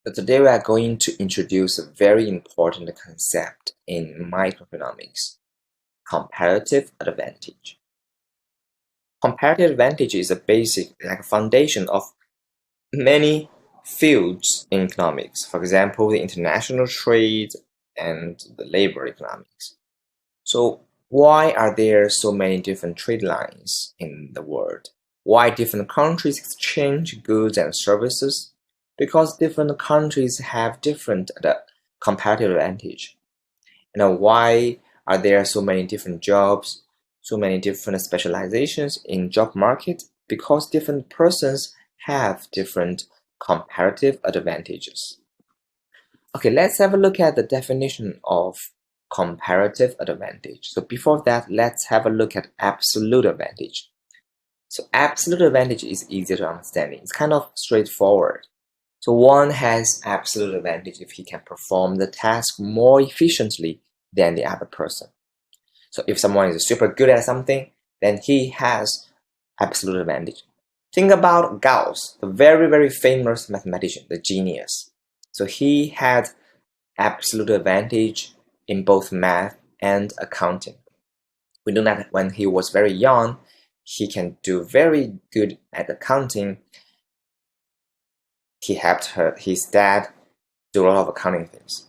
So today we are going to introduce a very important concept in microeconomics, comparative advantage. Comparative advantage is a basic, like a foundation of many fields in economics. For example, the international trade and the labor economics. So why are there so many different trade lines in the world? Why different countries exchange goods and services? Because different countries have different comparative advantage. Why are there so many different jobs, so many different specializations in job market? Because different persons have different comparative advantages. Okay, let's have a look at the definition of comparative advantage. So before that, let's have a look at absolute advantage. So absolute advantage is easier to understand. It's kind of straightforward. So one has absolute advantage if he can perform the task more efficiently than the other person. So if someone is super good at something, then he has absolute advantage. Think about Gauss, the very, very famous mathematician, the genius. So he had absolute advantage in both math and accounting. We know that when he was very young, he can do very good at accounting. He helped his dad do a lot of accounting things.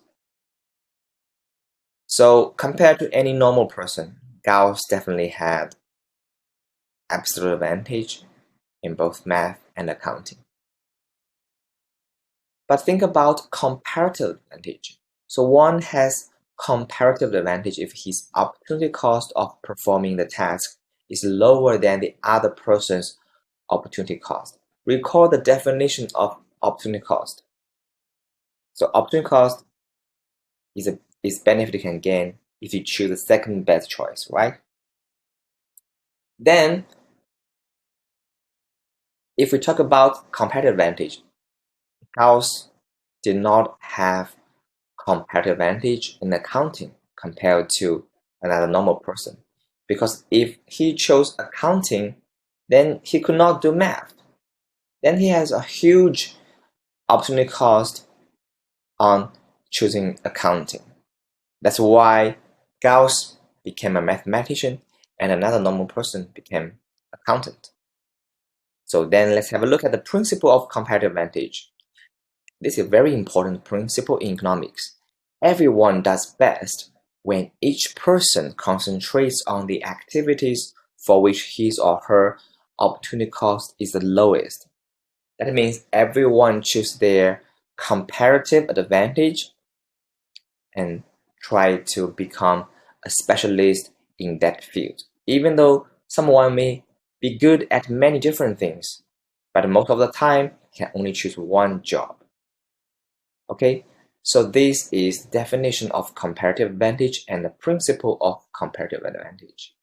So compared to any normal person, Gauss definitely had absolute advantage in both math and accounting. But think about comparative advantage. So one has comparative advantage if his opportunity cost of performing the task is lower than the other person's opportunity cost. Recall the definition of opportunity cost. So opportunity cost is benefit you can gain if you choose the second best choice, right? Then, if we talk about comparative advantage, Gauss did not have comparative advantage in accounting compared to another normal person. Because if he chose accounting, then he could not do math. Then he has a huge opportunity cost on choosing accounting. That's why Gauss became a mathematician and another normal person became accountant. So then let's have a look at the principle of comparative advantage. This is a very important principle in economics. Everyone does best when each person concentrates on the activities for which his or her opportunity cost is the lowest. That means everyone chooses their comparative advantage and try to become a specialist in that field. Even though someone may be good at many different things, but most of the time can only choose one job. Okay, so this is the definition of comparative advantage and the principle of comparative advantage.